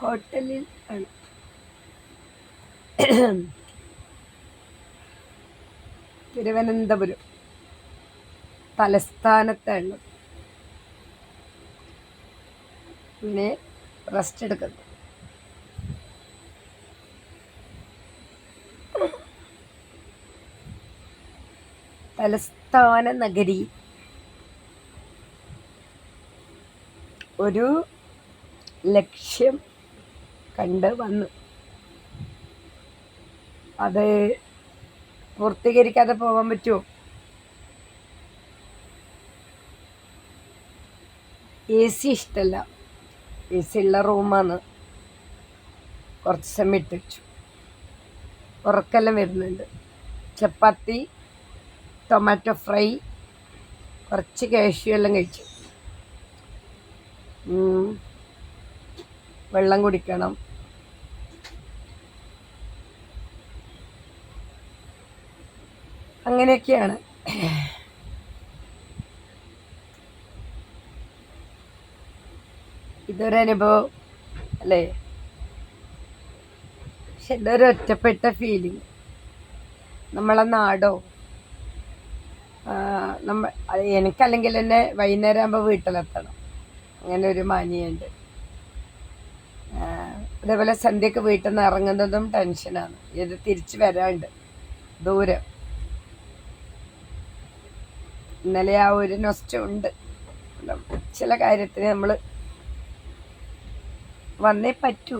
ഹോട്ടലിൽ ആണ്. തിരുവനന്തപുരം തലസ്ഥാനത്താണ്. പിന്നെ റെസ്റ്റ് എടുക്കുന്നു. തലസ്ഥാന നഗരി ഒരു ലക്ഷ്യം കണ്ട് വന്നു. അത് പൂർത്തീകരിക്കാതെ പോകാൻ പറ്റുമോ? AC ഇഷ്ടമല്ല. AC ഉള്ള റൂമാണ്. കുറച്ച് സമയം ഇട്ട് വെച്ചു. ഉറക്കെല്ലാം വരുന്നുണ്ട്. ചപ്പാത്തി, ടൊമാറ്റോ ഫ്രൈ, കുറച്ച് കാഷ്യൂ എല്ലാം കഴിച്ചു. വെള്ളം കുടിക്കണം. അങ്ങനെയൊക്കെയാണ്. ഇതൊരനുഭവം അല്ലേ? പക്ഷെ ഇതൊരു ഒറ്റപ്പെട്ട ഫീലിംഗ്. നമ്മളെ നാടോ എനിക്കല്ലെങ്കിൽ തന്നെ വൈകുന്നേരം ആകുമ്പോൾ വീട്ടിലെത്തണം. അങ്ങനെ ഒരു മാനിയുണ്ട്. അതേപോലെ സന്ധ്യക്ക് വീട്ടിൽ നിന്ന് ഇറങ്ങുന്നതും ടെൻഷനാണ്. ഇത് തിരിച്ചു വരാണ്ട് ദൂരം. ഇന്നലെ ആ ഒരു നൊസ്റ്റ ഉണ്ട്. ചില കാര്യത്തിന് നമ്മൾ വന്നേ പറ്റൂ.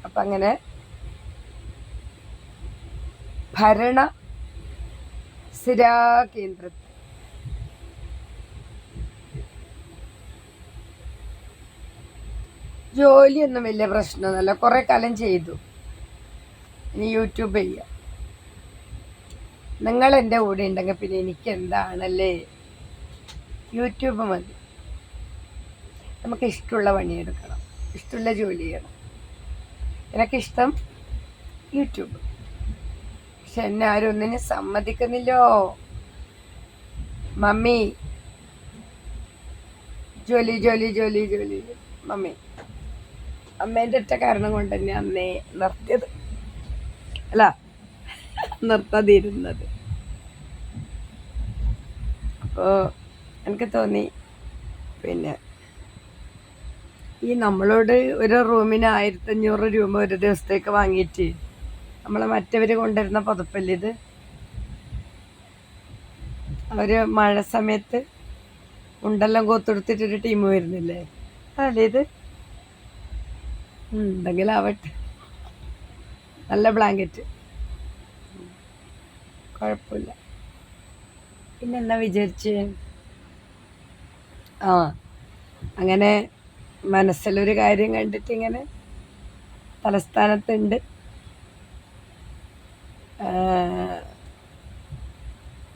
അപ്പം അങ്ങനെ ഭരണ സ്ഥിരാ കേന്ദ്രത്തിൽ ജോലിയൊന്നും വലിയ പ്രശ്നമൊന്നുമല്ല. കുറേ കാലം ചെയ്തു. ഇനി യൂട്യൂബ് ചെയ്യാം. നിങ്ങൾ എൻ്റെ കൂടെ ഉണ്ടെങ്കിൽ പിന്നെ എനിക്ക് എന്താണല്ലേ? യൂട്യൂബ് മതി. നമുക്ക് ഇഷ്ടമുള്ള പണിയെടുക്കണം, ഇഷ്ടമുള്ള ജോലി ചെയ്യണം. എനിക്കിഷ്ടം യൂട്യൂബ്. പക്ഷെ എന്നെ ആരും ഒന്നിനും സമ്മതിക്കുന്നില്ലോ. മമ്മി ജോലി ജോലി ജോലി ജോലി. മമ്മി അമ്മേൻ്റെ ഒറ്റ കാരണം കൊണ്ട് തന്നെ അന്നേ നിർത്തിയത്, അല്ല നിർത്താതിരുന്നത്. അപ്പോൾ എനിക്ക് തോന്നി പിന്നെ ഈ നമ്മളോട് ഒരു റൂമിന് 1500 രൂപ ഒരു ദിവസത്തേക്ക് വാങ്ങിയിട്ട് നമ്മളെ മറ്റവർ കൊണ്ടുവരുന്ന പുതപ്പല്ലേ ഇത്. അവർ മഴ സമയത്ത് ഉണ്ടെല്ലാം കോത്തെടുത്തിട്ടൊരു ടീം വരുന്നില്ലേ, അതല്ലേ ഇത്? എന്തെങ്കിലും ആവട്ടെ. നല്ല ബ്ലാങ്കറ്റ്, കുഴപ്പമില്ല. പിന്നെന്താ വിചാരിച്ച് അങ്ങനെ മനസ്സിലൊരു കാര്യം കണ്ടിട്ട് ഇങ്ങനെ തലസ്ഥാനത്തുണ്ട്.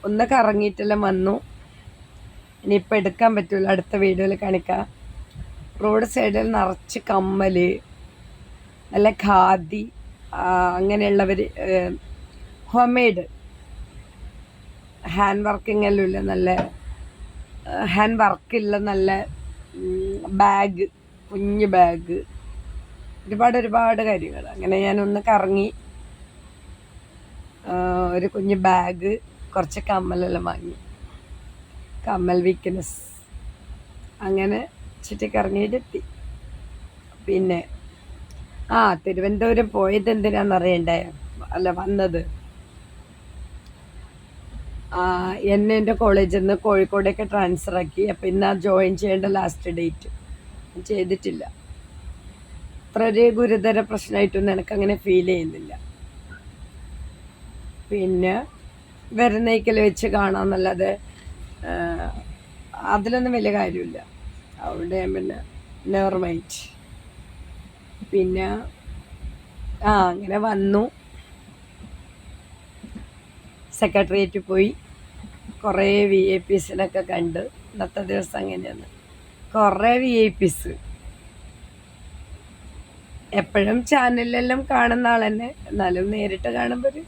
ഒന്ന് കറങ്ങിയിട്ടെല്ലാം വന്നു. ഇനിയിപ്പോൾ എടുക്കാൻ പറ്റില്ല, അടുത്ത വീഡിയോയിൽ കാണിക്കാം. റോഡ് സൈഡിൽ നിറച്ച് കമ്മൽ, നല്ല ഖാദി അങ്ങനെയുള്ളവർ, ഹോം മെയ്ഡ് ഹാൻഡ് വർക്കിംഗ് എല്ലാം ഇല്ല, നല്ല ഹാൻഡ് വർക്കില്ല, നല്ല ബാഗ്, കുഞ്ഞ് ബാഗ്, ഒരുപാട് കാര്യങ്ങൾ. അങ്ങനെ ഞാനൊന്ന് കറങ്ങി ഒരു കുഞ്ഞ് ബാഗ്, കുറച്ച് കമ്മലെല്ലാം വാങ്ങി. കമ്മൽ വീക്ക്നെസ്. അങ്ങനെ ചുറ്റിക്കറങ്ങിയിട്ടെത്തി. പിന്നെ തിരുവനന്തപുരം പോയത് എന്തിനാണെന്നറിയണ്ടേ? അല്ല വന്നത്, എന്നെ എൻ്റെ കോളേജിൽ നിന്ന് കോഴിക്കോടേക്ക് ട്രാൻസ്ഫർ ആക്കി. അപ്പം ഇന്ന് ജോയിൻ ചെയ്യേണ്ട ലാസ്റ്റ് ഡേറ്റ് ചെയ്തിട്ടില്ല. അത്ര ഒരു ഗുരുതര പ്രശ്നമായിട്ടൊന്നും എനിക്കങ്ങനെ ഫീൽ ചെയ്യുന്നില്ല. പിന്നെ വരുന്നേക്കൽ വെച്ച് കാണാമെന്നല്ലാതെ അതിലൊന്നും വലിയ കാര്യമില്ല. അവിടെ ഞാൻ പിന്നെ നെവർ മൈൻഡ്. പിന്നെ അങ്ങനെ വന്നു. സെക്രട്ടേറിയറ്റിൽ പോയി കുറേ VIPസിനൊക്കെ കണ്ട്. ഇന്നത്തെ ദിവസം അങ്ങനെയാണ്, കുറേ VIPs. എപ്പോഴും ചാനലിലെല്ലാം കാണുന്ന ആൾ തന്നെ, എന്നാലും നേരിട്ട് കാണുമ്പോൾ ഒരു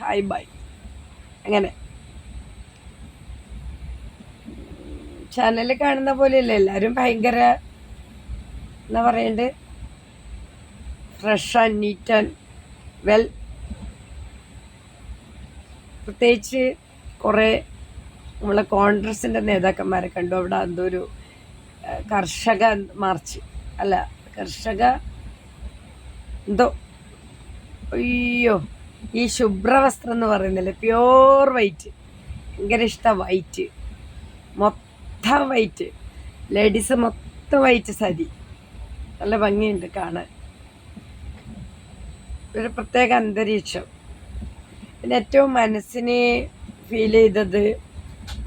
ഹായ് ബൈ അങ്ങനെ. ചാനലിൽ കാണുന്ന പോലെയല്ല, എല്ലാവരും ഭയങ്കര എന്താ പറയണ്ടേ, fresh and neat and well. പ്രത്യേകിച്ച് കുറേ നമ്മളെ കോൺഗ്രസിൻ്റെ നേതാക്കന്മാരെ കണ്ടു. അവിടെ എന്തൊരു കർഷക മാർച്ച് അല്ല, കർഷക എന്തോ, അയ്യോ, ഈ ശുഭ്രവസ്ത്രം എന്ന് പറയുന്നില്ലേ, പ്യോർ വൈറ്റ്, ഭയങ്കര ഇഷ്ടം വൈറ്റ്, മൊത്തം വൈറ്റ്, ലേഡീസ് മൊത്തം വൈറ്റ് സാരി, നല്ല ഭംഗിയുണ്ട് കാണാൻ, ഒരു പ്രത്യേക അന്തരീക്ഷം. പിന്നെ ഏറ്റവും മനസ്സിനെ ഫീൽ ചെയ്തത്,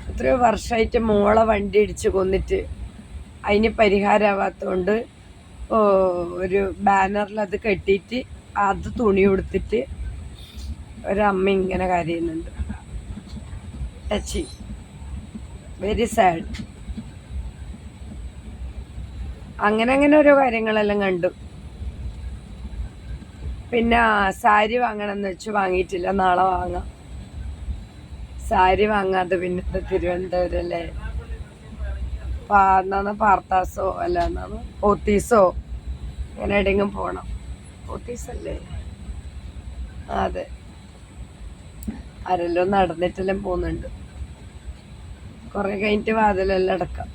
എത്രയോ വർഷമായിട്ട് മോളെ വണ്ടി ഇടിച്ച് കൊന്നിട്ട് അതിന് പരിഹാരമാവാത്തതുകൊണ്ട് ഒരു ബാനറിൽ അത് കെട്ടിയിട്ട് അത് തുണി കൊടുത്തിട്ട് ഒരമ്മ ഇങ്ങനെ കരയുന്നുണ്ട്. Touch, very sad. അങ്ങനെ ഓരോ കാര്യങ്ങളെല്ലാം കണ്ടു. പിന്നെ സാരി വാങ്ങണമെന്ന് വെച്ച് വാങ്ങിയിട്ടില്ല, നാളെ വാങ്ങാം. സാരി വാങ്ങാതെ പിന്നെ തിരുവനന്തപുരം അല്ലേ, എന്നാണ് പാർത്താസോ അല്ല എന്നാണ് പോത്തീസോ അങ്ങനെ എവിടെയെങ്കിലും പോകണം. പോത്തീസല്ലേ? അതെ, ആരെല്ലാം നടന്നിട്ടെല്ലാം പോകുന്നുണ്ട്. കുറെ കഴിഞ്ഞിട്ട് വാതിലെല്ലാം അടക്കാം.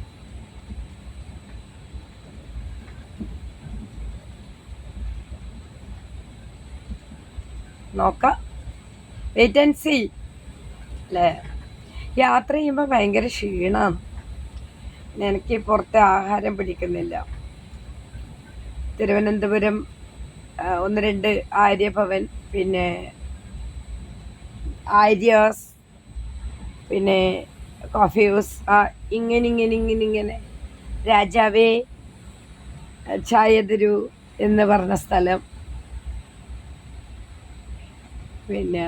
നോക്കാം, വെയിറ്റ് ആൻഡ് സീ അല്ലേ. യാത്ര ചെയ്യുമ്പോൾ ഭയങ്കര ക്ഷീണമാണ്. എനിക്ക് പുറത്തെ ആഹാരം പിടിക്കുന്നില്ല. തിരുവനന്തപുരം 1-2 ആര്യഭവൻ, പിന്നെ ആര്യാസ്, പിന്നെ കോഫി ഹൗസ്, ഇങ്ങനെ രാജാവേ ചായതരു എന്ന് പറഞ്ഞ സ്ഥലം, പിന്നെ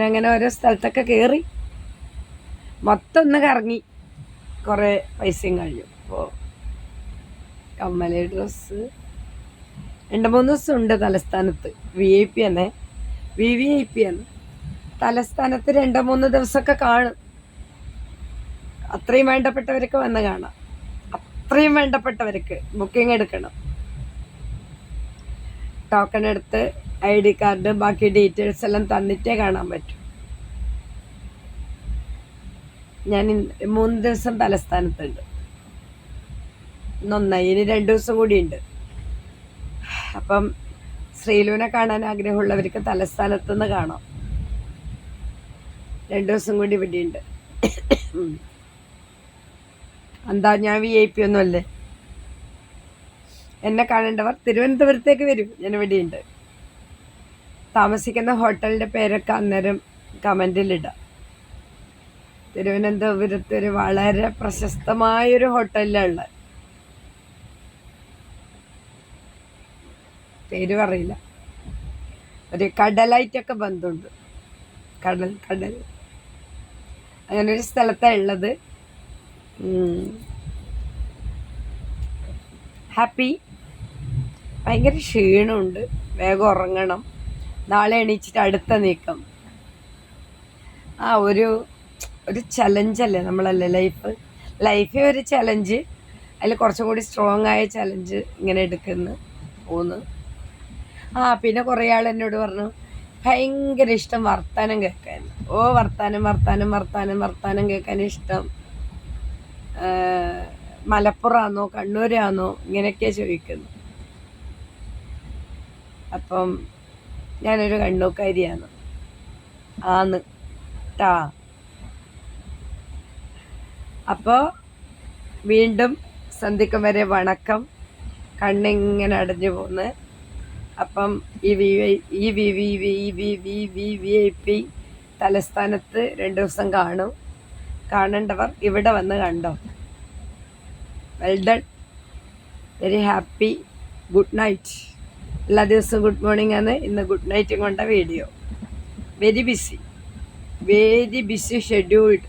അങ്ങനെ ഓരോ സ്ഥലത്തൊക്കെ കയറി മൊത്തം ഒന്ന് കറങ്ങി കുറേ പൈസയും കഴിഞ്ഞു. അപ്പോൾ കമ്മല്, ഡ്രസ്സ് 2-3 ദിവസം ഉണ്ട് തലസ്ഥാനത്ത്. VIP ആണ്, VVIP ആണ്. തലസ്ഥാനത്ത് 2-3 ദിവസമൊക്കെ കാണും. അത്രയും വേണ്ടപ്പെട്ടവരൊക്കെ വന്ന് കാണാം. അത്രയും വേണ്ടപ്പെട്ടവർക്ക് ബുക്കിംഗ് എടുക്കണം. ടോക്കൺ എടുത്ത് ID കാർഡ് ബാക്കി ഡീറ്റെയിൽസ് എല്ലാം തന്നിട്ടേ കാണാൻ പറ്റും. ഞാൻ 3 ദിവസം തലസ്ഥാനത്തുണ്ട്. നന്നായി, ഇനി 2 ദിവസം കൂടിയുണ്ട്. അപ്പം ശ്രീലുവിനെ കാണാൻ ആഗ്രഹമുള്ളവർക്ക് തലസ്ഥാനത്തുനിന്ന് കാണാം. 2 ദിവസം കൂടി ഇവിടെയുണ്ട്. എന്താ, ഞാൻ VIP ഒന്നും അല്ലേ? എന്നെ കാണേണ്ടവർ തിരുവനന്തപുരത്തേക്ക് വരും, ഞാൻ ഇവിടെയുണ്ട്. താമസിക്കുന്ന ഹോട്ടലിൻ്റെ പേരൊക്കെ അന്നേരം കമൻറ്റിലിടാം. തിരുവനന്തപുരത്ത് ഒരു വളരെ പ്രശസ്തമായൊരു ഹോട്ടലിലുള്ള, പേര് പറയില്ല, ഒരു കടലായിട്ടൊക്കെ ബന്ധമുണ്ട്. കടൽ അങ്ങനെ ഒരു സ്ഥലത്താണ് ഉള്ളത്. ഹാപ്പി. ഭയങ്കര ക്ഷീണമുണ്ട്, വേഗം ഉറങ്ങണം. നാളെ എണീച്ചിട്ട് അടുത്ത നീക്കം. ഒരു ചലഞ്ചല്ലേ നമ്മളല്ലേ ലൈഫ് ഒരു ചലഞ്ച്. അതിൽ കുറച്ചും കൂടി സ്ട്രോങ് ആയ ചലഞ്ച് ഇങ്ങനെ പോകുന്നു. പിന്നെ കുറേ ആൾ എന്നോട് പറഞ്ഞു ഭയങ്കര ഇഷ്ടം വർത്താനം കേൾക്കാൻ. വർത്താനം കേൾക്കാൻ ഇഷ്ടം. മലപ്പുറമാണോ കണ്ണൂരാണോ ഇങ്ങനെയൊക്കെ ചോദിക്കുന്നു. അപ്പം ഞാനൊരു കണ്ണൂക്കാരിയാണ് ട്ടാ. അപ്പോൾ വീണ്ടും സന്ധിക്കും വരെ വണക്കം. കണ്ണിങ്ങനെ അടഞ്ഞു പോന്ന്. അപ്പം ഈ VIP തലസ്ഥാനത്ത് 2 ദിവസം കാണും. കാണേണ്ടവർ ഇവിടെ വന്ന് കണ്ടോ. Well done, very happy. Good night. എല്ലാ ദിവസവും ഗുഡ് മോർണിംഗ് ആണ്, ഇന്ന് ഗുഡ് നൈറ്റും കൊണ്ട വീഡിയോ. Very busy scheduled.